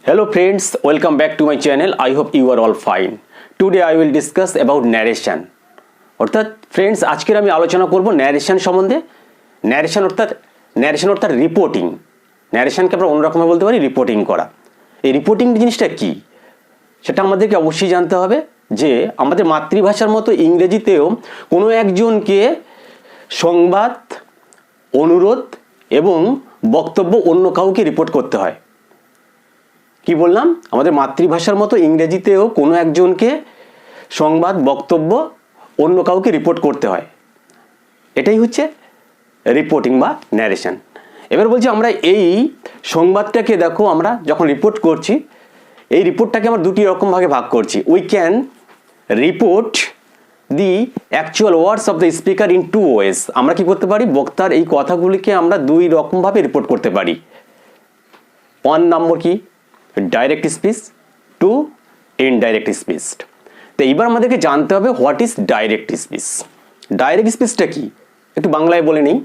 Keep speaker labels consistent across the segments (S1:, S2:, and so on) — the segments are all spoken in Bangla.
S1: Hello friends, welcome back to my channel. I hope you are all fine. Today I will discuss about narration. অর্থাৎ ফ্রেন্ডস আজকের আমি আলোচনা করব ন্যারেশন সম্বন্ধে। ন্যারেশন অর্থাৎ রিপোর্টিং। ন্যারেশনকে আমরা অন্যরকমভাবে বলতে পারি রিপোর্টিং করা। এই রিপোর্টিং জিনিসটা কি সেটা আমাদেরকে অবশ্যই জানতে হবে যে আমাদের মাতৃভাষার মতো ইংরেজিতেও কোনো একজনকে সংবাদ, অনুরোধ এবং বক্তব্য অন্য কাউকে রিপোর্ট করতে হয়। কি বললাম? আমাদের মাতৃভাষার মতো ইংরেজিতেও কোনো একজনকে সংবাদ, বক্তব্য অন্য কাউকে রিপোর্ট করতে হয়। এটাই হচ্ছে রিপোর্টিং বা ন্যারেশন। এবার বলছি আমরা এই সংবাদটাকে দেখো আমরা যখন রিপোর্ট করছি এই রিপোর্টটাকে আমরা দুটি রকম ভাগে ভাগ করছি। We can report the actual words of the speaker in two ways. আমরা কি করতে পারি? বক্তার এই কথাগুলিকে আমরা দুই রকমভাবে রিপোর্ট করতে পারি। 1 নম্বর কি? Direct speech, 2 indirect speech. তো এইবার আমাদেরকে জানতে হবে what is direct speech. Direct স্পিচটা কি একটু বাংলায় বলে নিই।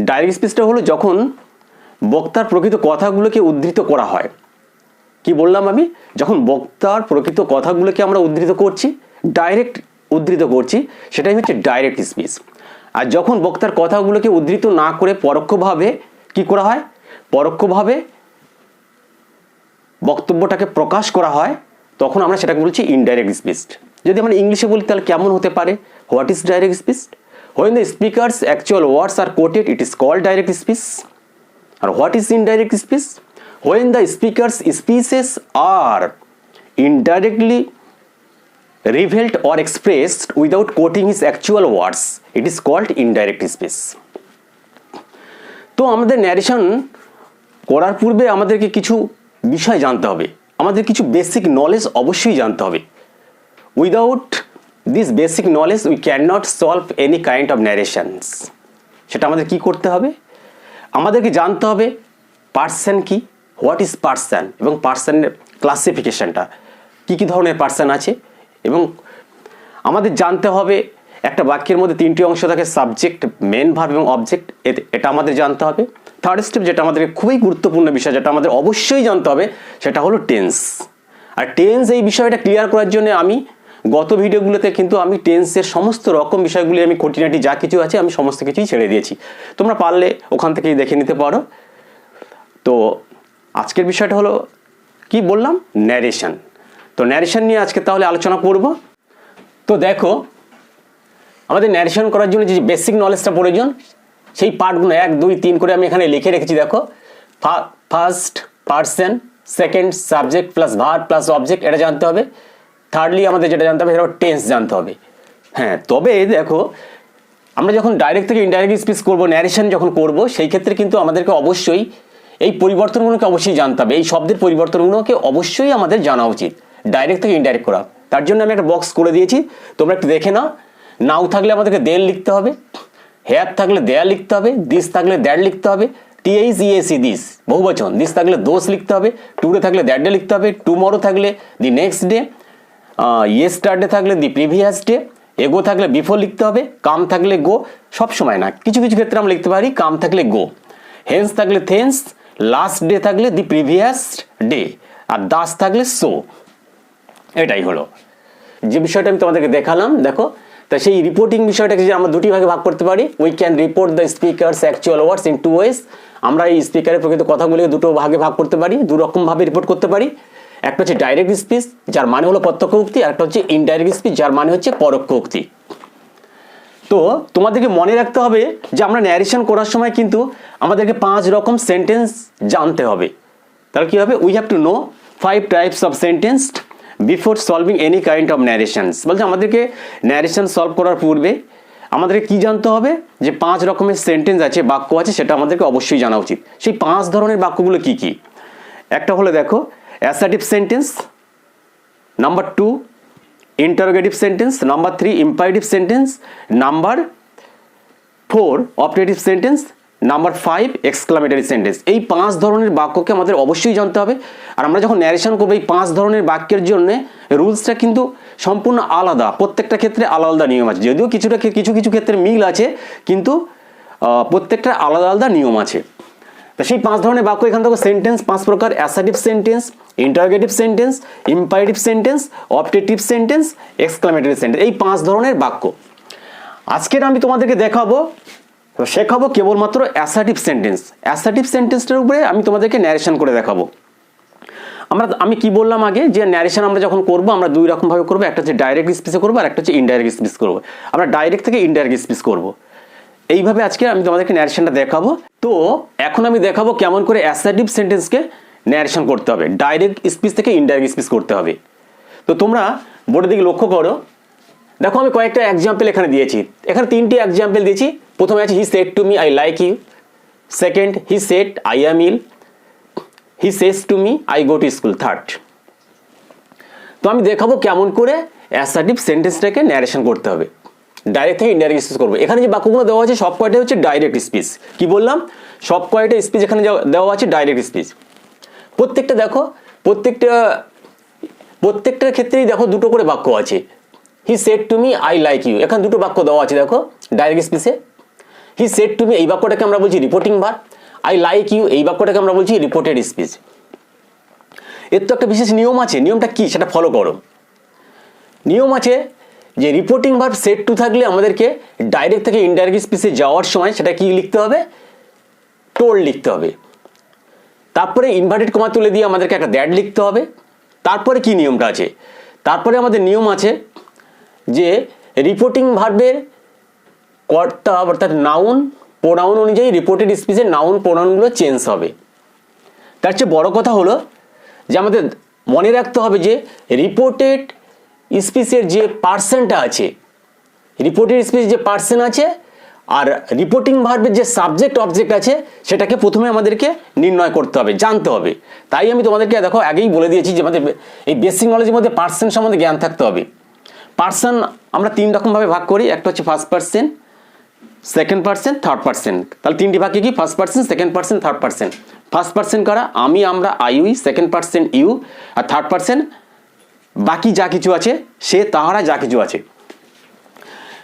S1: ডাইরেক্ট স্পিচটা হলো যখন বক্তার প্রকৃত কথাগুলোকে উদ্ধৃত করা হয়। কি বললাম আমি? যখন বক্তার প্রকৃত কথাগুলোকে আমরা উদ্ধৃত করছি, ডাইরেক্ট উদ্ধৃত করছি, সেটাই হচ্ছে ডাইরেক্ট স্পিচ। আর যখন বক্তার কথাগুলোকে উদ্ধৃত না করে পরোক্ষভাবে কি করা হয়, পরোক্ষভাবে বক্তব্যটাকে প্রকাশ করা হয়, তখন আমরা সেটাকে বলছি ইনডাইরেক্ট স্পিচ। যদি আমরা ইংলিশে বলি তাহলে কেমন হতে পারে? What is direct speech? When the speaker's actual words are quoted it is called direct speech. আর what is indirect speech? When the speaker's speeches are indirectly revealed or expressed without quoting his actual words, it is called indirect speech. তো আমাদের ন্যারেশন করার পূর্বে আমাদেরকে কিছু বিষয় জানতে হবে, আমাদের কিছু বেসিক নলেজ অবশ্যই জানতে হবে। Without this basic knowledge we can not solve any kind of narrations. সেটা আমাদের কি করতে হবে? আমাদেরকে জানতে হবে পার্সন কি, হোয়াট ইজ পার্সন, এবং পার্সনের ক্লাসিফিকেশনটা, কী কী ধরনের পার্সন আছে। এবং আমাদের জানতে হবে একটা বাক্যের মধ্যে 3টি অংশ থাকে, সাবজেক্ট, মেন ভার্ব এবং অবজেক্ট। এটা আমাদের জানতে হবে। থার্ড স্টেপ যেটা আমাদের খুবই গুরুত্বপূর্ণ বিষয়, যেটা আমাদের অবশ্যই জানতে হবে, সেটা হলো টেন্স। আর টেন্স এই বিষয়টা ক্লিয়ার করার জন্য আমি গত ভিডিওগুলোতে কিন্তু আমি টেন্সের সমস্ত রকম বিষয়গুলি, আমি খুঁটিনাটি যা কিছু আছে আমি সমস্ত কিছুই ছেড়ে দিয়েছি। তোমরা পারলে ওখান থেকেই দেখে নিতে পারো। তো আজকের বিষয়টা হলো কি বললাম? ন্যারেশন। তো ন্যারেশন নিয়ে আজকে তাহলে আলোচনা করব। তো দেখো আমাদের ন্যারেশন করার জন্য যে বেসিক নলেজটা প্রয়োজন, সেই পার্টগুলো 1, 2, 3 করে আমি এখানে লিখে রেখেছি। দেখো, first person, second subject plus verb plus object, এটা জানতে হবে। থার্ডলি আমাদের যেটা জানতে হবে সেটা টেন্স জানতে হবে। হ্যাঁ, তবে দেখো আমরা যখন ডাইরেক্ট থেকে ইনডাইরেক্ট স্পিচ করবো, ন্যারেশন যখন করব, সেই ক্ষেত্রে কিন্তু আমাদেরকে অবশ্যই এই পরিবর্তনগুলোকে অবশ্যই জানতে হবে। এই শব্দের পরিবর্তনগুলোকে অবশ্যই আমাদের জানা উচিত ডাইরেক্ট থেকে ইনডাইরেক্ট করা। তার জন্য আমি একটা বক্স করে দিয়েছি, তোমরা একটু দেখে নাও। নাও থাকলে আমাদেরকে দেড় লিখতে হবে, হেয়ার থাকলে দেয়ার লিখতে হবে, দিস থাকলে দ্যাট লিখতে হবে, THEAC দিস বহুবচন, দিস থাকলে দোষ লিখতে হবে, টুডে থাকলে দ্যাট ডে লিখতে হবে, টুমরো থাকলে দি নেক্সট ডে, ইয়েস্টারডে থাকলে দি প্রিভিয়াস ডে, এগো থাকলে বিফোর লিখতে হবে, কাম থাকলে গো। সব সময় না, কিছু কিছু ক্ষেত্রে আমরা লিখতে পারি কাম থাকলে গো, হেন্স থাকলে থেন্স, লাস্ট ডে থাকলে দি প্রিভিয়াস ডে, আর দাস থাকলে সো। এটাই হলো যে বিষয়টা আমি তোমাদেরকে দেখালাম। দেখো, তা সেই রিপোর্টিং বিষয়টাকে যে আমরা দুটি ভাগে ভাগ করতে পারি। We can report the speaker's actual words in 2 ways. আমরা এই স্পিকারের প্রকৃত কথাগুলিকে দুটো ভাগে ভাগ করতে পারি, দু রকমভাবে রিপোর্ট করতে পারি। একটা হচ্ছে ডাইরেক্ট স্পিচ, যার মানে হলো প্রত্যক্ষ উক্তি, আর একটা হচ্ছে ইনডাইরেক্ট স্পিচ, যার মানে হচ্ছে পরোক্ষ উক্তি। তো তোমাদেরকে মনে রাখতে হবে যে আমরা ন্যারেশন করার সময় কিন্তু আমাদেরকে 5 রকম সেন্টেন্স জানতে হবে। তাহলে কি হবে? We have to know 5 types of sentence before solving any kind of narrations. বলছে আমাদেরকে ন্যারেশন সলভ করার পূর্বে আমাদেরকে কি জানতে হবে? যে 5 রকমের সেন্টেন্স আছে, বাক্য আছে, সেটা আমাদেরকে অবশ্যই জানা উচিত। সেই 5 ধরনের বাক্যগুলো কি কি? একটা হলো দেখো assertive sentence, number 2 interrogative sentence, number 3 imperative sentence, number 4 operative sentence, number 5 exclamatory sentence. এই 5 ধরনের বাক্যকে আমাদের অবশ্যই জানতে হবে। আর আমরা যখন ন্যারেশন করবো এই 5 ধরনের বাক্যের জন্য রুলসটা কিন্তু সম্পূর্ণ আলাদা, প্রত্যেকটা ক্ষেত্রে আলাদা আলাদা নিয়ম আছে। যদিও কিছু কিছু ক্ষেত্রে মিল আছে, কিন্তু প্রত্যেকটা আলাদা আলাদা নিয়ম আছে। তো সেই 5 ধরনের বাক্য এখান থেকে সেন্টেন্স 5 প্রকার: assertive sentence, interrogative sentence, imperative sentence, optative sentence, exclamatory sentence. এই 5 ধরনের বাক্য আজকের আমি তোমাদেরকে শেখাবো কেবলমাত্র অ্যাসার্টিভ সেন্টেন্স। অ্যাসার্টিভ সেন্টেন্সটার উপরে আমি তোমাদেরকে ন্যারেশন করে দেখাবো। আমি কি বললাম আগে, যে ন্যারেশন আমরা যখন করব আমরা দুই রকম ভাবে করব, একটা হচ্ছে ডাইরেক্ট স্পিচে করব আর একটা হচ্ছে ইনডাইরেক্ট স্পিচ করব। আমরা ডাইরেক্ট থেকে ইনডাইরেক্ট স্পিচ করব, এইভাবে আজকে আমি তোমাদেরকে ন্যারেশনটা দেখাবো। তো এখন আমি দেখাবো কেমন করে অ্যাসার্টিভ সেন্টেন্সকে ন্যারেশন করতে হবে, ডাইরেক্ট স্পিচ থেকে ইনডাইরেক্ট স্পিচ করতে হবে। তো তোমরা বোর্ডের দিকে লক্ষ্য করো, দেখো আমি কয়েকটা এক্সাম্পল এখানে দিয়েছি। এখানে 3টি এক্সাম্পল দিয়েছি। প্রথমে আছে he said to me I like you, second he said I am ill, he says to me I go to school, third. তো আমি দেখাবো কেমন করে অ্যাসার্টিভ সেন্টেন্সটাকে ন্যারেশন করতে হবে, ডাইরেক্ট থেকে ইনডাইরেক্ট স্পিচ করবো। এখানে যে বাক্যগুলো দেওয়া আছে সব কয়টা হচ্ছে ডাইরেক্ট স্পিচ। কি বললাম, সব কয়টা স্পিচ এখানে দেওয়া আছে ডাইরেক্ট স্পিচ। প্রত্যেকটা দেখো, প্রত্যেকটার ক্ষেত্রেই দেখো দুটো করে বাক্য আছে। He said to me I like you, এখানে দুটো বাক্য দেওয়া আছে দেখো ডাইরেক্ট স্পিচে। হি সেড টু মি এই বাক্যটাকে আমরা বলছি reporting verb, I like you এই বাক্যটাকে আমরা বলছি রিপোর্টেড স্পিচ। এর তো একটা বিশেষ নিয়ম আছে, নিয়মটা কি সেটা ফলো করো। নিয়ম আছে যে রিপোর্টিং ভার্ব সেড টু থাকলে আমাদেরকে ডাইরেক্ট থেকে ইনডাইরেক্ট স্পিচে যাওয়ার সময় সেটা কি লিখতে হবে, টোল্ড লিখতে হবে। তারপরে ইনভার্টেড কমা তুলে দিয়ে আমাদেরকে একটা দ্যাট লিখতে হবে। তারপরে কি নিয়মটা আছে, তারপরে আমাদের নিয়ম আছে যে রিপোর্টিং ভার্বের কর্তা অর্থাৎ নাউন প্রোনাউন অনুযায়ী রিপোর্টেড স্পিচের নাউন প্রোনাউনগুলো চেঞ্জ হবে। তার চেয়ে বড় কথা হলো যে আমাদের মনে রাখতে হবে যে রিপোর্টেড স্পিচের যে পার্সনটা আছে, রিপোর্টেড স্পিচ যে পার্সন আছে আর রিপোর্টিং ভার্বের যে সাবজেক্ট অবজেক্ট আছে সেটাকে প্রথমে আমাদেরকে নির্ণয় করতে হবে, জানতে হবে। তাই আমি তোমাদেরকে দেখো আগেই বলে দিয়েছি যে আমাদের এই বেসিক নলেজের মধ্যে পার্সন সম্বন্ধে জ্ঞান থাকতে হবে। পার্সন আমরা 3 রকমভাবে ভাগ করি, একটা হচ্ছে first person, second person, third person. তাহলে 3টি ভাগে কি, first person, second person, third person. First person কারা, আমি আমরা I we, second person you, আর থার্ড পার্সন বাকি যা কিছু আছে সে তাহারা যা কিছু আছে।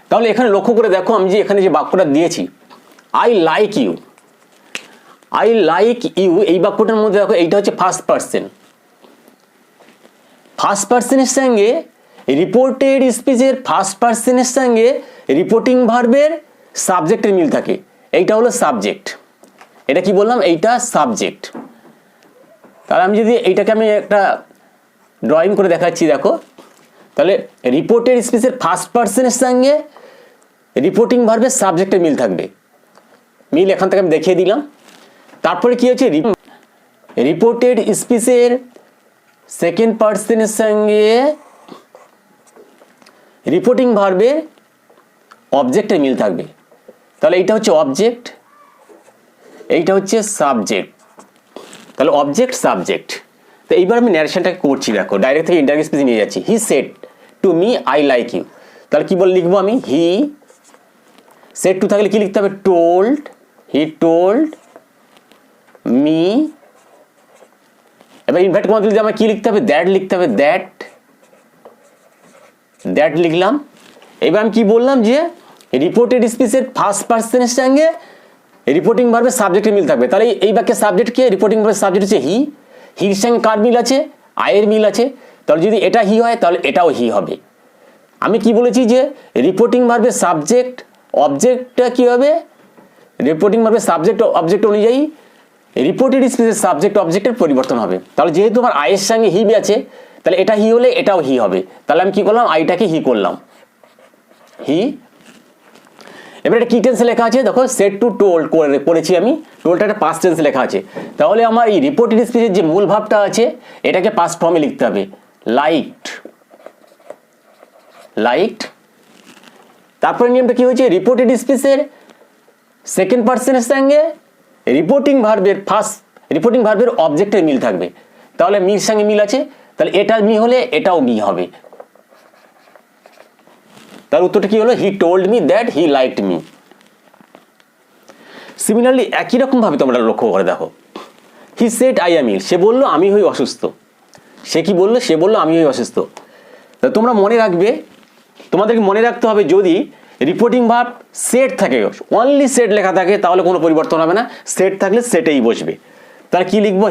S1: তাহলে এখানে লক্ষ্য করে দেখো আমি যে এখানে যে বাক্যটা দিয়েছি I like you, I like you এই বাক্যটার মধ্যে দেখো এইটা হচ্ছে ফার্স্ট পার্সন। ফার্স্ট পার্সনের সঙ্গে রিপোর্টেড স্পিচের ফার্স্ট পার্সনের সঙ্গে রিপোর্টিং ভার্বের সাবজেক্টের মিল থাকে, এইটা হলো সাবজেক্ট। এটা কি বললাম, এইটা সাবজেক্ট। তাহলে আমি যদি এইটাকে আমি একটা ড্রয়িং করে দেখাচ্ছি দেখো, তাহলে রিপোর্টেড স্পিচের ফার্স্ট পার্সনের সঙ্গে রিপোর্টিং ভার্বের সাবজেক্টের মিল থাকবে, মিল এখান থেকে আমি দেখিয়ে দিলাম। তারপরে কি হচ্ছে, রিপোর্টেড স্পিচের সেকেন্ড পার্সনের সঙ্গে রিপোর্টিং ভার্বের অবজেক্টের মিল থাকবে। তাহলে এইটা হচ্ছে অবজেক্ট, এইটা হচ্ছে সাবজেক্ট। তাহলে অবজেক্ট সাবজেক্ট। তো এইবার আমি ন্যারেশনটাকে করছি দেখো, ডাইরেক্ট থেকে ইনডাইরেক্ট স্পিচে নিয়ে যাচ্ছি। He said to me I like you, তাহলে কি বলে লিখবো আমি, হি সেড টু থাকলে কি লিখতে হবে, টোল্ড, হি টোল্ড মি। এবার ইনভার্ট কমা দিলে আমার কি লিখতে হবে, দ্যাট লিখতে হবে, দ্যাট, দ্যাট লিখলাম। এবার আমি কি বললাম যে রিপোর্টেড স্পিচের ফার্স্ট পার্সনের সঙ্গে রিপোর্টিং ভার্বের সাবজেক্টের মিল থাকবে। তাহলে এই বাক্যের সাবজেক্ট কে, রিপোর্টিং ভার্বের সাবজেক্ট হচ্ছে হি, হির সঙ্গে কার মিল আছে, আয়ের মিল আছে। তাহলে যদি এটা হি হয় তাহলে এটাও হি হবে। আমি কি বলেছি যে রিপোর্টিং ভার্বের সাবজেক্ট অবজেক্টটা কি হবে, রিপোর্টিং ভার্বের সাবজেক্ট অবজেক্ট অনুযায়ী রিপোর্টেড স্পিচের সাবজেক্ট অবজেক্টের পরিবর্তন হবে। তাহলে যেহেতু আমার আয়ের সঙ্গে হি আছে তাহলে এটা হি হলে এটাও হি হবে। তাহলে আমি কি করলাম, আইটাকে হি করলাম, হি। এবার এটা কি টেন্সে লেখা আছে দেখো, সেড টু টোল্ড করেছি আমি, টোল্ডটা একটা পাস্ট টেন্সে লেখা আছে। তাহলে আমার এই রিপোর্টেড স্পিচের যে মূল ভাবটা আছে এটাকে পাস্ট ফর্মে লিখতে হবে, লাইকড, লাইকড। তারপরে নিয়মটা কি হয়েছে, রিপোর্টেড স্পিচের সেকেন্ড পার্সনের সঙ্গে রিপোর্টিং ভার্বের অবজেক্টের মিল থাকবে। তাহলে মির সঙ্গে মিল আছে, তাহলে এটা মি হলে এটাও মি হবে। তার উত্তরটা কি হলো, he told me that he liked me. Similarly একই রকম ভাবে তোমরা লক্ষ্য করে দেখো, হি সেড আই অ্যাম ইল, সে বললো আমি হই অসুস্থ। সে কি বললো, সে বললো আমি হই অসুস্থ। তা তোমরা মনে রাখবে, তোমাদেরকে মনে রাখতে হবে যদি রিপোর্টিং ভার্ব সেট থাকে, অনলি সেট লেখা থাকে তাহলে কোনো পরিবর্তন হবে না, সেট থাকলে সেটেই বসবে। তাহলে কি লিখবো?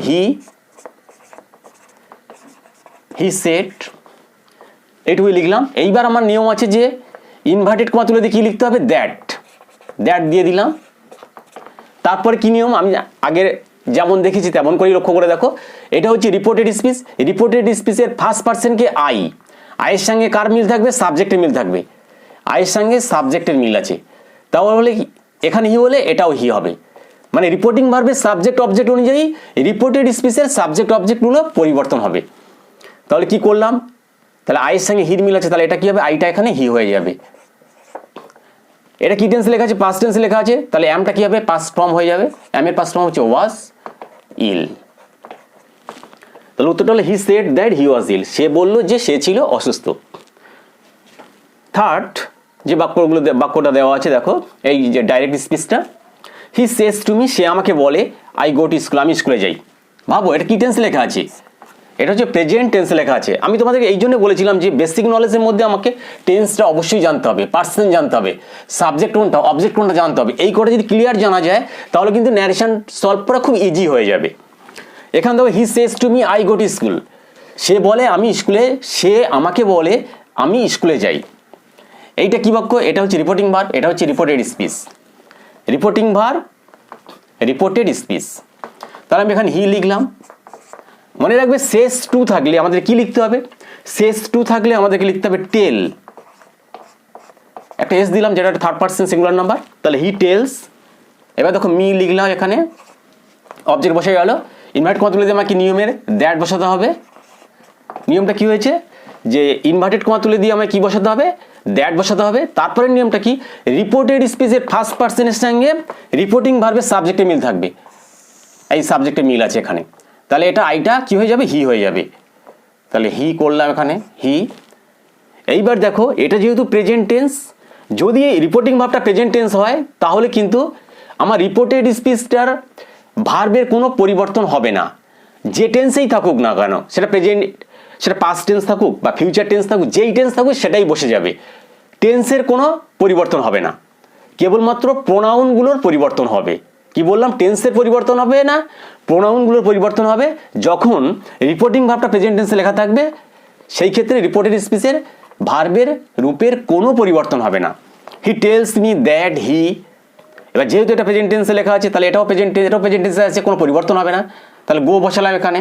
S1: হি সেট, এইটুকুই লিখলাম। এইবার আমার নিয়ম আছে যে ইনভার্টেড কমা তুলে দিয়ে কি লিখতে হবে? দ্যাট দিয়ে দিলাম। তারপরে কি নিয়ম? আমি আগের যেমন দেখেছি তেমন করেই লক্ষ্য করে দেখো। এটা হচ্ছে রিপোর্টেড স্পিচ। রিপোর্টেড স্পিচের ফার্স্ট পার্সনকে আয়ের সঙ্গে কার মিল থাকবে? সাবজেক্টের মিল থাকবে। আয়ের সঙ্গে সাবজেক্টের মিল আছে, তাহলে এখানে হি হলে এটাও হি হবে। মানে রিপোর্টিং ভার্বের সাবজেক্ট অবজেক্ট অনুযায়ী রিপোর্টেড স্পিচের সাবজেক্ট অবজেক্টগুলো পরিবর্তন হবে। তাহলে কি করলাম? তাহলে আয়ের সঙ্গে হির মিল আছে, তাহলে এটা কি হবে? আইটা এখানে হি হয়ে যাবে। এটা কি টেন্স লেখা আছে? পাস্ট টেন্স লেখা আছে, তাহলে এমটা কি হবে? পাস্ট ফর্ম হয়ে যাবে। এম এর পাস্ট ফর্ম হচ্ছে ওয়াজ ইল। তাহলে উত্তরটা হলো হি সেড দ্যাট হি ওয়াজ ইল, সে বললো যে সে ছিল অসুস্থ। থার্ড যে বাক্যটা দেওয়া আছে দেখো, এই যে ডাইরেক্ট স্পিচটা, হি সেজ টু মি, সে আমাকে বলে, আই গো টু স্কুল, আমি স্কুলে যাই। ভাবো এটা কি টেন্স লেখা আছে? এটা হচ্ছে প্রেজেন্ট টেন্স লেখা আছে। আমি তোমাদেরকে এই জন্য বলেছিলাম যে বেসিক নলেজের মধ্যে আমাকে টেন্সটা অবশ্যই জানতে হবে, পার্সন জানতে হবে, সাবজেক্ট কোনটা অবজেক্ট কোনটা জানতে হবে। এই করে যদি ক্লিয়ার জানা যায় তাহলে কিন্তু ন্যারেশন সলভ করা খুব ইজি হয়ে যাবে। এখান থেকে he says to me I go to school, সে বলে আমি স্কুলে, সে আমাকে বলে আমি স্কুলে যাই। এইটা কি বাক্য? এটা হচ্ছে রিপোর্টিং ভার্ব, এটা হচ্ছে reported speech. Reporting verb, reported speech. তাহলে আমি এখানে হি লিখলাম। মনে রাখবে শেষ টু থাকলে আমাদের কি লিখতে হবে? শেষ টু থাকলে আমাদেরকে লিখতে হবে টেল। একটা এস দিলাম যেটা থার্ড পার্সন সিঙ্গুলার নাম্বার, তাহলে হি টেলস। এবার দেখো মি লিখলাম, এখানে অবজেক্ট বসে গেল। ইনভার্ট কমা তুলে দিয়ে আমাকে নিয়মের দ্যাট বসাতে হবে। নিয়মটা কি হয়েছে যে ইনভার্টেড কমা তুলে দিয়ে আমাকে কি বসাতে হবে? দ্যাট বসাতে হবে। তারপরে নিয়মটা কি? রিপোর্টেড স্পিচের ফার্স্ট পার্সনের সঙ্গে রিপোর্টিং ভার্বের সাবজেক্টে মিল থাকবে। এই সাবজেক্টে মিল আছে এখানে, তাহলে এটা আইটা কি হয়ে যাবে? হি হয়ে যাবে। তাহলে হি করলাম এখানে হি। এইবার দেখো এটা যেহেতু প্রেজেন্ট টেন্স, যদি এই রিপোর্টিং ভার্বটা প্রেজেন্ট টেন্স হয় তাহলে কিন্তু আমার রিপোর্টেড স্পিচটার ভার্বের কোনো পরিবর্তন হবে না, যে টেন্সেই থাকুক না কেন, সেটা প্রেজেন্ট, সেটা পাস্ট টেন্স থাকুক বা ফিউচার টেন্স থাকুক, যেই টেন্স থাকুক সেটাই বসে যাবে। টেন্সের কোনো পরিবর্তন হবে না, কেবলমাত্র প্রোনাউনগুলোর পরিবর্তন হবে। কি বললাম? টেন্সের পরিবর্তন হবে না, প্রোনাউনগুলোর পরিবর্তন হবে। যখন রিপোর্টিং ভার্বটা প্রেজেন্ট টেন্সে লেখা থাকবে সেই ক্ষেত্রে রিপোর্টেড স্পিচের ভার্বের রূপের কোনো পরিবর্তন হবে না। He tells me that he, এবার যেহেতু এটা প্রেজেন্ট টেন্সে লেখা আছে তাহলে এটাও প্রেজেন্ট টেন্সে আছে, কোনো পরিবর্তন হবে না। তাহলে গো বসালাম এখানে।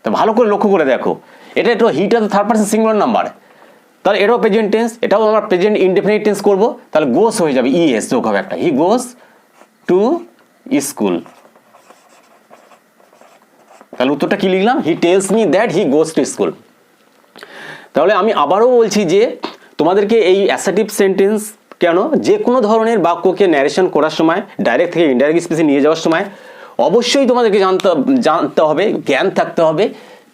S1: তো ভালো করে লক্ষ্য করে দেখো, এটা একটু হিটা তো থার্ড পার্সন সিঙ্গুলার নাম্বার, তাহলে এটাও প্রেজেন্ট টেন্স, এটাও আমরা প্রেজেন্ট ইনডেফিনিট টেন্স করবো, তাহলে গোস হয়ে যাবে, ইএস যোগ হবে একটা, হি গোস টু স্কুল। তাহলে উত্তরটা কি লিখলাম? He tells me that he goes to school. তাহলে আমি আবারও বলছি যে তোমাদেরকে এই অ্যাসার্টিভ সেন্টেন্স কেন, যে কোনো ধরনের বাক্যকে ন্যারেশন করার সময় ডাইরেক্ট থেকে ইনডাইরেক্ট স্পিচে নিয়ে যাওয়ার সময় অবশ্যই তোমাদেরকে জানতে হবে, জ্ঞান থাকতে হবে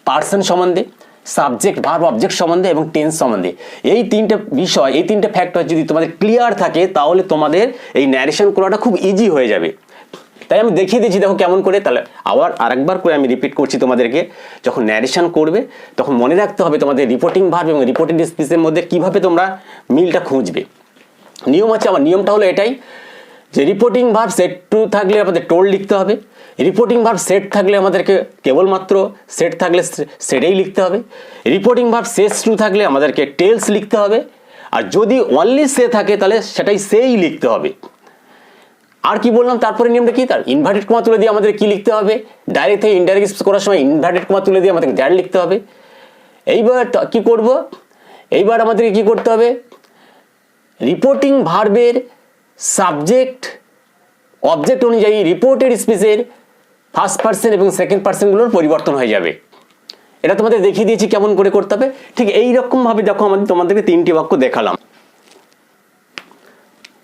S1: পার্সন সম্বন্ধে, সাবজেক্ট ভার্ব অবজেক্ট সম্বন্ধে এবং টেন্স সম্বন্ধে। এই তিনটে বিষয়, এই তিনটে ফ্যাক্টর যদি তোমাদের ক্লিয়ার থাকে তাহলে তোমাদের এই ন্যারেশন করাটা খুব ইজি হয়ে যাবে। তাই আমি দেখিয়ে দিচ্ছি দেখো কেমন করে। তাহলে আবার আরেকবার করে আমি রিপিট করছি তোমাদেরকে, যখন ন্যারেশন করবে তখন মনে রাখতে হবে তোমাদের রিপোর্টিং ভার্ব এবং রিপোর্টেড স্পিচের মধ্যে কিভাবে তোমরা মিলটা খুঁজবে। নিয়ম আছে আমার, নিয়মটা হলো এটাই যে রিপোর্টিং ভার্ব সেট টু থাকলে আমাদের টোল্ড লিখতে হবে, রিপোর্টিং ভার্ব সেট থাকলে আমাদেরকে কেবলমাত্র সেট থাকলে সেটেই লিখতে হবে, রিপোর্টিং ভার্ব শেষ টু থাকলে আমাদেরকে টেলস লিখতে হবে, আর যদি অনলি সে থাকে তাহলে সেটাই সেই লিখতে হবে। আর কি বললাম তারপরে নিয়মটা কি? তার ইনভার্টেড কমা তুলে দিয়ে আমাদের কি লিখতে হবে? ডাইরেক্ট থেকে ইনডাইরেক্ট স্পিচ করার সময় ইনভার্টেড কমা তুলে দিয়ে আমাদের দ্যাট লিখতে হবে। এইবার কি করব? এইবার আমাদেরকে কি করতে হবে? রিপোর্টিং ভার্বের সাবজেক্ট অবজেক্ট অনুযায়ী রিপোর্টেড স্পিচের ফার্স্ট পার্সন এবং সেকেন্ড পার্সনগুলোর পরিবর্তন হয়ে যাবে। এটা তোমাদের দেখিয়ে দিয়েছি কেমন করে করতে হবে। ঠিক এইরকমভাবে দেখো তোমাদেরকে তিনটি বাক্য দেখালাম।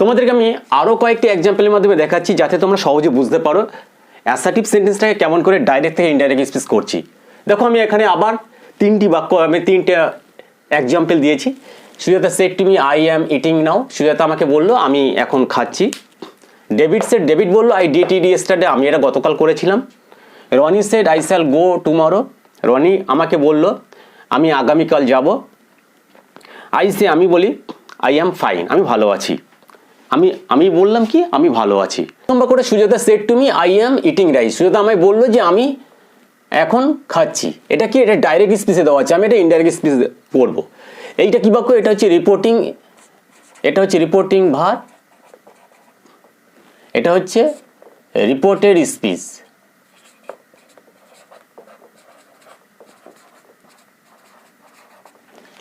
S1: তোমাদেরকে আমি আরও কয়েকটি এক্সাম্পলের মাধ্যমে দেখাচ্ছি যাতে তোমরা সহজে বুঝতে পারো অ্যাসার্টিভ সেন্টেন্সটাকে কেমন করে ডাইরেক্ট থেকে ইনডাইরেক্ট স্পিচ করছি। দেখো আমি এখানে আবার তিনটি বাক্য, আমি তিনটে এক্সাম্পল দিয়েছি। Sujata said to me I am eating now, Sujata আমাকে বললো আমি এখন খাচ্ছি। ডেভিড সেড, ডেভিড বললো আই ডিড ইট ইয়েস্টারডে, আমি এটা গতকাল করেছিলাম। Rony said I shall go tomorrow, Rony আমাকে বললো আমি আগামীকাল যাব। আই সে, আমি বলি আই অ্যাম ফাইন, আমি ভালো আছি। আমি বললাম কি আমি ভালো আছি। নম্বর করে Sujata said to me I am eating rice. Sujata আমায় বললো যে আমি এখন খাচ্ছি। এটা কি, এটা ডাইরেক্ট স্পিচে দেওয়া আছে, আমি এটা ইনডাইরেক্ট স্পিচ বলবো। এইটা কি বাক্য, এটা হচ্ছে রিপোর্টিং, এটা হচ্ছে রিপোর্টিং ভার্ব, এটা হচ্ছে রিপোর্টেড স্পিচ।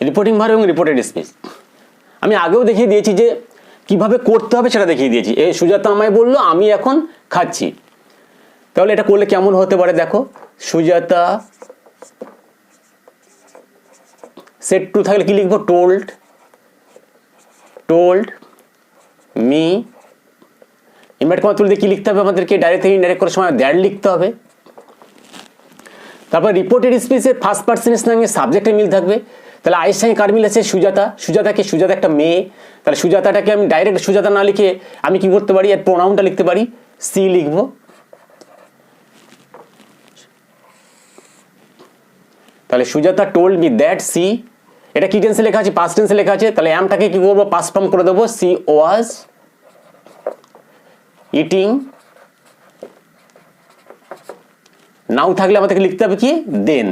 S1: রিপোর্টিং ভার্ব এবং রিপোর্টেড স্পিচ আমি আগেও দেখিয়ে দিয়েছি যে কিভাবে করতে হবে, সেটা দেখিয়ে দিয়েছি। এই সুজাতা আমায় বললো আমি এখন খাচ্ছি, তাহলে এটা করলে কেমন হতে পারে দেখো। সুজাতা সেড টু থাকলে কি লিখবো, told, told me. Inverted comma তুলতে কি লিখতে হবে আমাদেরকে, ডাইরেক্ট থেকে ইনডাইরেক্ট করার সময় দ্যাট লিখতে হবে। তারপর রিপোর্টেড স্পিচের ফার্স্ট পার্সনের সঙ্গে সাবজেক্টের মিল থাকবে। তাহলে আয়ের সঙ্গে কার মিল আছে, সুজাতা। সুজাতা একটা মেয়ে, তাহলে সুজাতাটাকে আমি ডাইরেক্ট সুজাতা না লিখে আমি কি করতে পারি, এর প্রোনাউনটা লিখতে পারি, সি লিখবো। তাহলে Sujata told me that she, এটা কি টেন্সে লেখা আছে, পাস্ট টেন্সে লেখা আছে। তাহলে অ্যামটাকে কি করবো, পাস্ট ফর্ম করে দেবো, সি ওয়াজ ইটিং। নাও থাকলে আমাদেরকে লিখতে হবে কি, দেন।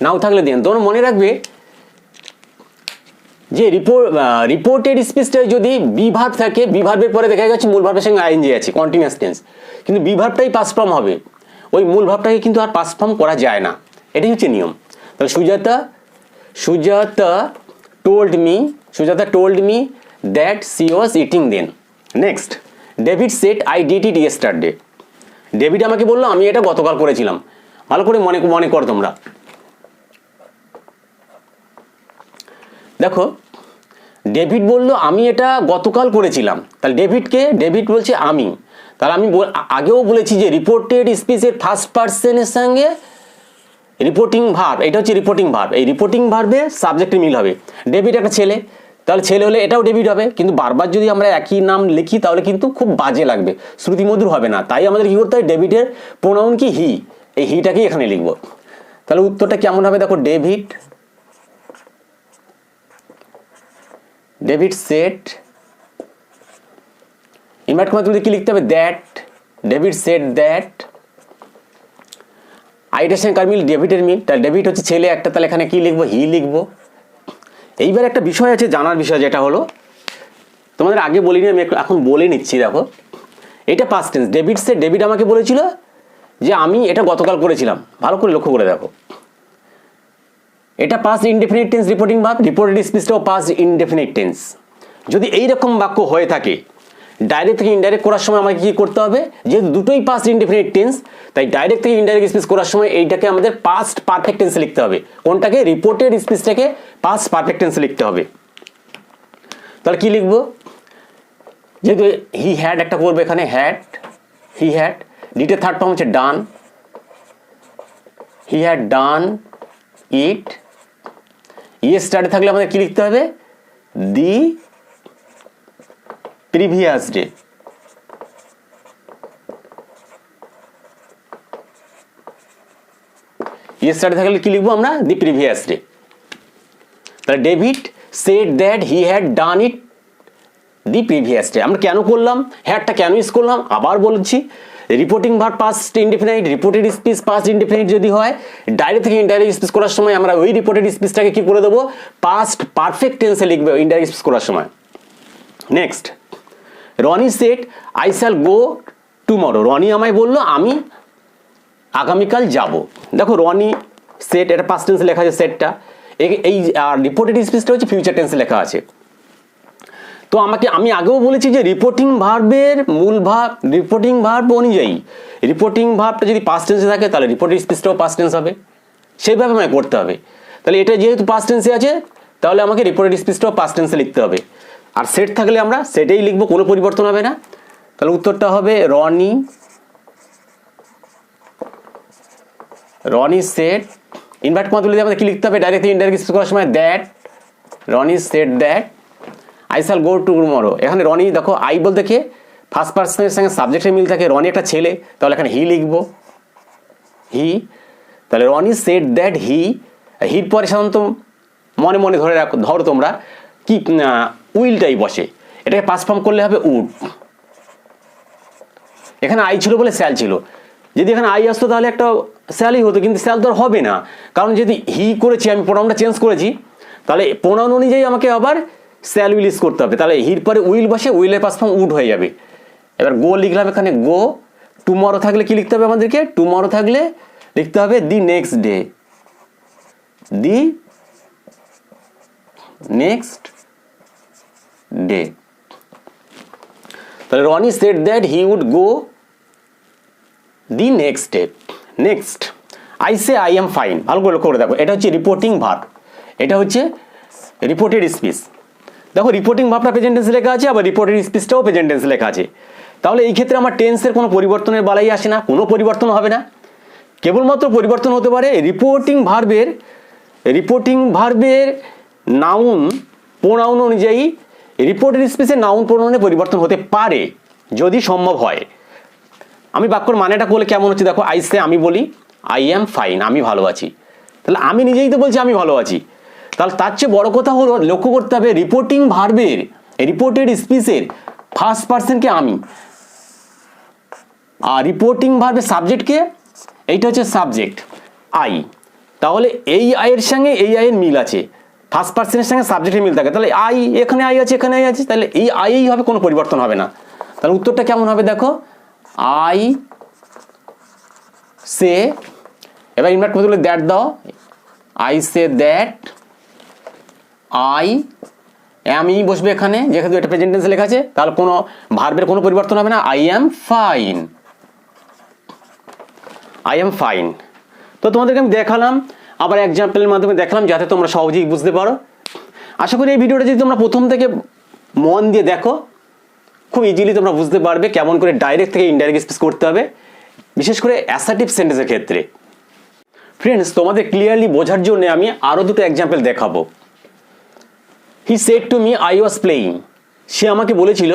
S1: নাও থাকলে দেন। তোমরা মনে রাখবে যে রিপোর্টেড স্পিচটা যদি বি ভার্ব থাকে, বি ভার্বের পরে দেখা গেছে মূল ভার্বের সঙ্গে আইএনজি আছে, কন্টিনিউয়াস টেন্স, কিন্তু বি ভার্বটাই পাস্ট ফর্ম হবে, ওই মূল ভার্বটাকে কিন্তু আর পাস্ট ফর্ম করা যায় না, এটাই হচ্ছে নিয়ম। তাহলে Sujata told me that she was eating then. Next, David said I did it yesterday. David আমাকে বললো আমি এটা গতকাল করেছিলাম। ভালো করে মনে কর তোমরা। দেখো, ডেভিড বললো আমি এটা গতকাল করেছিলাম, তাহলে ডেভিড বলছে আমি। তাহলে আমি আগেও বলেছি যে রিপোর্টেড স্পিচের ফার্স্ট পার্সনের সঙ্গে রিপোর্টিং ভার্ব, এটা হচ্ছে রিপোর্টিং ভার্ব, এই রিপোর্টিং ভার্বে সাবজেক্টের মিল হবে। ডেভিড একটা ছেলে, তাহলে ছেলে হলে এটাও ডেভিড হবে, কিন্তু বারবার যদি আমরা একই নাম লিখি তাহলে কিন্তু খুব বাজে লাগবে, শ্রুতিমধুর হবে না। তাই আমাদের কি করতে হয়, ডেভিডের প্রোনাউন কি হি, এই হিটাকেই এখানে লিখবো। তাহলে উত্তরটা কেমন হবে দেখো, ডেভিড সেড, ইনভার্ট কমা তুলতে কি লিখতে হবে, দ্যাট, ডেভিড সেড দ্যাট। আইটার সঙ্গে কার মিল, ডেভিডের মিল, তাহলে ডেভিড হচ্ছে ছেলে একটা, তাহলে এখানে কি লিখবো, হি লিখবো। এইবার একটা বিষয় আছে জানার বিষয়, যেটা হলো তোমাদের আগে বলিনি, আমি এখন বলে নিচ্ছি। দেখো, এটা পাস্ট টেন্স, ডেভিড আমাকে বলেছিল যে আমি এটা গতকাল করেছিলাম। ভালো করে লক্ষ্য করে দেখো, এটা past indefinite tense reporting verb, reported স্পিচটাও পাস্ট ইনডেফিনিট টেন্স। যদি এইরকম বাক্য হয়ে থাকে, ডাইরেক্ট থেকে ইনডাইরেক্ট করার সময় আমাকে কি করতে হবে, যেহেতু দুটোই পাস্ট ইনডেফিনিট টেন্স, তাই ডাইরেক্ট থেকে ইনডাইরেক্ট স্পিচ করার সময় এইটাকে আমাদের পাস্ট পারফেক্ট টেন্সে লিখতে হবে। কোনটাকে, রিপোর্টেড স্পিচটাকে পাস্ট পারফেক্ট টেন্সে লিখতে হবে। তাহলে কি লিখবো, যেহেতু হি হ্যাড একটা করবো এখানে, হি হ্যাড, ডিটের থার্ড ফর্ম হচ্ছে ডান, he had done it. Yesterday থাকলে আমাদের কি লিখতে হবে, দি প্রিভিয়াস ডে। ইয়েস্টারডে থাকলে কি লিখবো আমরা, দি প্রিভিয়াস ডে। তাহলে David shed that he had done it the previous day. আমরা কেন করলাম, হ্যাডটা কেন ইউজ করলাম, আবার বলছি, reporting verb past indefinite, reported speech past indefinite যদি হয়, ডাইরেক্ট থেকে ইনডাইরেক্ট স্পিচ করার সময় আমরা ওই রিপোর্টেড স্পিচটাকে কি করে দেবো, পাস্ট পারফেক্ট টেন্সে লিখবে ইনডাইরেক্ট স্পিচ করার সময়। Next, Rony said I shall go tomorrow. Rony আমায় বললো আমি আগামীকাল যাব। দেখো, রনি সেড, এটা পাস্ট টেন্সে লেখা আছে সেটটা, এই রিপোর্টেড স্পিচটা হচ্ছে ফিউচার টেন্সে লেখা আছে। তো আমি আগেও বলেছি যে রিপোর্টিং ভার্বের মূল ভার্ব, রিপোর্টিং ভার্ব অনুযায়ী রিপোর্টিং ভার্বটা যদি পাস্ট টেন্সে থাকে তাহলে রিপোর্টেড স্পিচটাও পাস্ট টেন্স হবে, সেইভাবে আমাকে করতে হবে। তাহলে এটা যেহেতু পাস্ট টেন্সে আছে, তাহলে আমাকে রিপোর্টেড স্পিচটাও পাস্ট টেন্সে লিখতে হবে। আর সেট থাকলে আমরা সেটাই লিখবো, কোনো পরিবর্তন হবে না। তাহলে উত্তরটা হবে রনি সেড, ইনভার্ট কমা তুলে আমাদের কি লিখতে হবে, ডাইরেক্ট ইনডাইরেক্ট স্পিচ করার সময় that, Rony said that I shall go tomorrow. এখানে রনি, দেখো আই বলতে কি ফার্স্ট পার্সনের সঙ্গে সাবজেক্টের মিল থাকে, রনি একটা ছেলে, তাহলে এখানে হি লিখবো, হি। তাহলে রনি সেড দ্যাট হির পরে সাধারণত মনে ধরো তোমরা কি উইলটাই বসে, এটাকে পাস্ট ফর্ম করলে হবে উড। এখানে আই ছিল বলে স্যাল ছিল, যদি এখানে আই আসতো তাহলে একটা স্যালই হতো, কিন্তু স্যাল তো আর হবে না, কারণ যদি হি করেছি আমি প্রোনাউনটা চেঞ্জ করেছি, তাহলে প্রোনাউন অনুযায়ী আমাকে আবার স্যাল উইল ইউজ করতে হবে, তাহলে হির পরে উইল বসে, উইলের পাস্ট ফর্ম উড হয়ে যাবে। এবার গো লিখলাম এখানে গো, টুমরো থাকলে কি লিখতে হবে আমাদেরকে, টুমরো থাকলে লিখতে হবে the next day, the next day. তাহলে Rony said that he would go the next day. Next I say I am fine, ভালো করে লক্ষ্য করে দেখো, এটা হচ্ছে রিপোর্টিং ভার্ব, এটা হচ্ছে রিপোর্টেড স্পিচ। দেখো রিপোর্টিং ভার্বটা প্রেজেন্ট টেন্সে লেখা আছে, আবার রিপোর্টেড স্পিচটাও প্রেজেন্ট টেন্সে লেখা আছে, তাহলে এই ক্ষেত্রে আমার টেন্সের কোনো পরিবর্তনের বালাই আসে না, কোনো পরিবর্তন হবে না, কেবলমাত্র পরিবর্তন হতে পারে রিপোর্টিং ভার্বের নাউন প্রোনাউন অনুযায়ী। রিপোর্টেড স্পিচের নাউন প্রোনাউনে পরিবর্তন হতে পারে যদি সম্ভব হয়। আমি বাক্যর মানেটা করলে কেমন হচ্ছে দেখো, আই সে আমি বলি আই অ্যাম ফাইন, আমি ভালো আছি, তাহলে আমি নিজেই তো বলছি আমি ভালো আছি, তাহলে তার চেয়ে বড় কথা হলো লক্ষ্য করতে হবে রিপোর্টিং ভার্বের রিপোর্টেড স্পিচের ফার্স্ট পার্সনকে আমি, আর রিপোর্টিং ভার্বের সাবজেক্টকে, এইটা হচ্ছে সাবজেক্ট আই, তাহলে এই আয়ের সঙ্গে এই আয়ের মিল আছে, ফার্স্ট পার্সনের সঙ্গে সাবজেক্টের মিল থাকে, তাহলে আই এখানে আই আছে এখানে আই আছে, তাহলে এই আইই হবে, কোনো পরিবর্তন হবে না। তাহলে উত্তরটা কেমন হবে দেখো, আই সে, এবার ইনভার্ট করতে গেলে দ্যাট দাও, আই সে দ্যাট আই অ্যামই বসবে এখানে, যেহেতু এটা প্রেজেন্ট টেন্সে লেখা আছে, তাহলে কোনো ভার্বের কোনো পরিবর্তন হবে না, I am fine, I am fine. তো তোমাদেরকে আমি দেখালাম, আবার এক্সাম্পলের মাধ্যমে দেখালাম যাতে তোমরা সহজেই বুঝতে পারো। আশা করি এই ভিডিওটা যদি তোমরা প্রথম থেকে মন দিয়ে দেখো, খুব ইজিলি তোমরা বুঝতে পারবে কেমন করে ডাইরেক্ট থেকে ইনডাইরেক্ট স্পিচ করতে হবে, বিশেষ করে অ্যাসার্টিভ সেন্টেন্সের ক্ষেত্রে। ফ্রেন্ডস, তোমাদের ক্লিয়ারলি বোঝার জন্য আমি আরও দুটো এক্সাম্পল দেখাবো। He said to me I was playing, সে আমাকে বলেছিল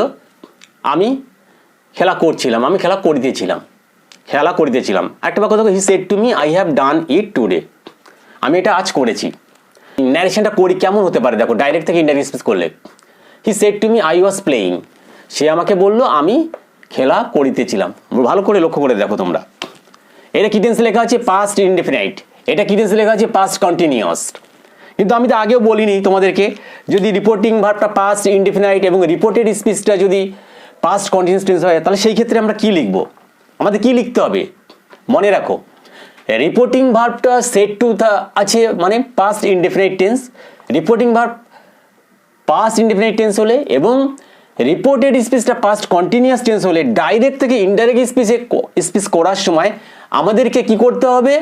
S1: আমি খেলা করছিলাম, আমি খেলা করিতেছিলাম। একটা বাক্য দেখো, হি said to me I have done it today, আমি এটা আজ করেছি। ন্যারেশনটা করি কেমন হতে পারে দেখো, ডাইরেক্ট থেকে ইনডাইরেক্ট স্পিচ করলে, he said to me I was playing, সে আমাকে বললো আমি খেলা করিতেছিলাম। ভালো করে লক্ষ্য করে দেখো তোমরা, এটা কি টেন্সে লেখা আছে, পাস্ট ইনডেফিনাইট, এটা কি টেন্সে লেখা আছে, পাস্ট কন্টিনিউয়াস। কিন্তু আমি তো আগেও বলিনি তোমাদেরকে, যদি রিপোর্টিং ভার্বটা পাস্ট ইনডেফিনাইট এবং রিপোর্টেড স্পিচটা যদি পাস্ট কন্টিনিউয়াস টেন্স হয়, তাহলে সেই ক্ষেত্রে আমরা কি লিখবো, আমাদের কি লিখতে হবে মনে রাখো, রিপোর্টিং ভার্বটা সেড টু আছে মানে past indefinite tense, reporting verb past indefinite tense হলে এবং রিপোর্টেড স্পিচটা পাস্ট কন্টিনিউয়াস টেন্স হলে ডাইরেক্ট থেকে ইনডাইরেক্ট স্পিচ করার সময় আমাদেরকে কি করতে হবে,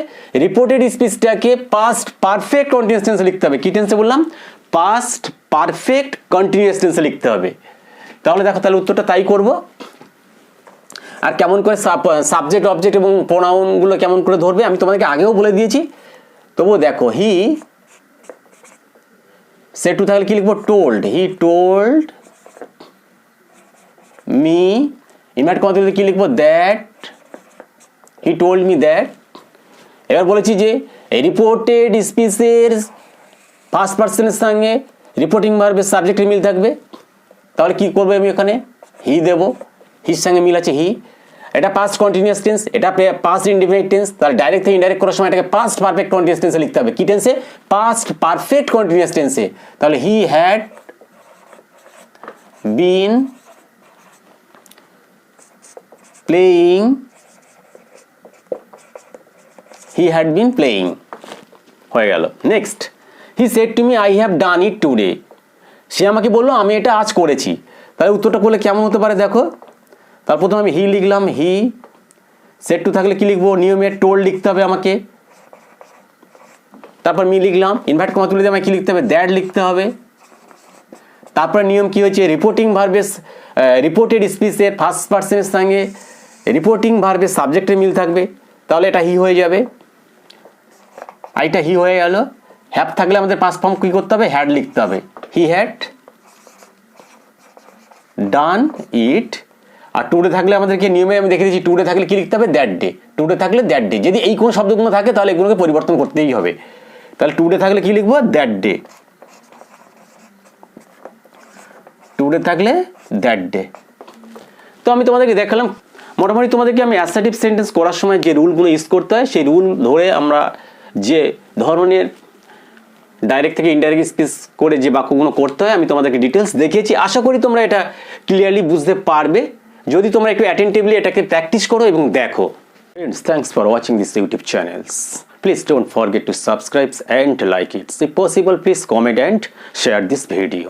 S1: রিপোর্টেড স্পিচটাকে পাস্ট পারফেক্ট কন্টিনিউয়াস টেন্সে লিখতে হবে। কি টেন্সে বললাম, পাস্ট পারফেক্ট কন্টিনিউয়াস টেন্সে লিখতে হবে। তাহলে দেখো, তাহলে উত্তরটা তাই করব। আর কেমন করে সাবজেক্ট অবজেক্ট এবং প্রোনাউনগুলো কেমন করে ধরবে আমি তোমাদেরকে আগেও বলে দিয়েছি, তবুও দেখো, হি সেড টু থাকলে কি লিখবো, told, he told me, invert করতে গেলে কি লিখবো, that, he told me that. এবার বলেছি যে রিপোর্টেড স্পিচের ফার্স্ট পার্সনের সঙ্গে রিপোর্টিং ভার্বের সাবজেক্টের মিল থাকবে, তাহলে কি করবো আমি এখানে হি দেবো, হির সঙ্গে মিল আছে হি, এটা পাস্ট কন্টিনিউয়াস টেন্স, এটা পাস্ট ইনডেফিনিট টেন্স, তাহলে ডাইরেক্ট থেকে ইনডাইরেক্ট করার সময় এটাকে পাস্ট পারফেক্ট কন্টিনিউয়াস টেন্সে লিখতে হবে। কি টেন্সে, পাস্ট পারফেক্ট কন্টিনিউয়াস টেন্সে। তাহলে he had been playing, he had been playing হয়ে গেল। Next, he said to me I have done it today, সে আমাকে বললো আমি এটা আজ করেছি। তাহলে উত্তরটা করলে কেমন হতে পারে দেখো, তার প্রথমে আমি হি লিখলাম, হি সেড টু থাকলে কি লিখবো, নিয়মে টোল্ড লিখতে হবে আমাকে, তারপর মি লিখলাম, ইনভার্ট কমা তুলে দিয়ে আমাকে কি লিখতে হবে, দ্যাট লিখতে হবে। তারপরে নিয়ম কি হয়েছে, রিপোর্টিং ভার্বের রিপোর্টেড স্পিচের ফার্স্ট পার্সনের সঙ্গে রিপোর্টিং ভার্বের সাবজেক্টের মিল থাকবে, তাহলে এটা হি হয়ে যাবে। আর এটা হি হয়ে গেল। হ্যাভ থাকলে আমাদের পাস্ট ফর্ম কি করতে হবে, হ্যাড লিখতে হবে, he had done it. R today থাকলে আমাদেরকে নিয়মে আমি দেখে দিচ্ছি, টুডে থাকলে কি লিখতে হবে, দ্যাট ডে, টুডে থাকলে দ্যাট ডে। যদি এই কোন শব্দগুলো থাকে তাহলে এগুলোকে পরিবর্তন করতেই হবে। তাহলে টুডে থাকলে কি লিখবো, দ্যাট ডে। টুডে থাকলে দ্যাট ডে। তো আমি তোমাদেরকে দেখালাম মোটামুটি তোমাদেরকে আমি অ্যাসার্টিভ সেন্টেন্স করার সময় যে রুলগুলো ইউজ করতে হয় সেই রুল ধরে আমরা যে ধরনের ডাইরেক্ট থেকে ইনডাইরেক্ট স্পিচ করে যে বাক্যগুলো করতে হয় আমি তোমাদেরকে ডিটেলস দেখিয়েছি। আশা করি তোমরা এটা ক্লিয়ারলি বুঝতে পারবে যদি তোমরা একটু অ্যাটেন্টিভলি এটাকে প্র্যাকটিস করো এবং দেখো। Friends, thanks for watching this YouTube channels. Please don't forget to subscribe and like it. If possible, please comment and share this video.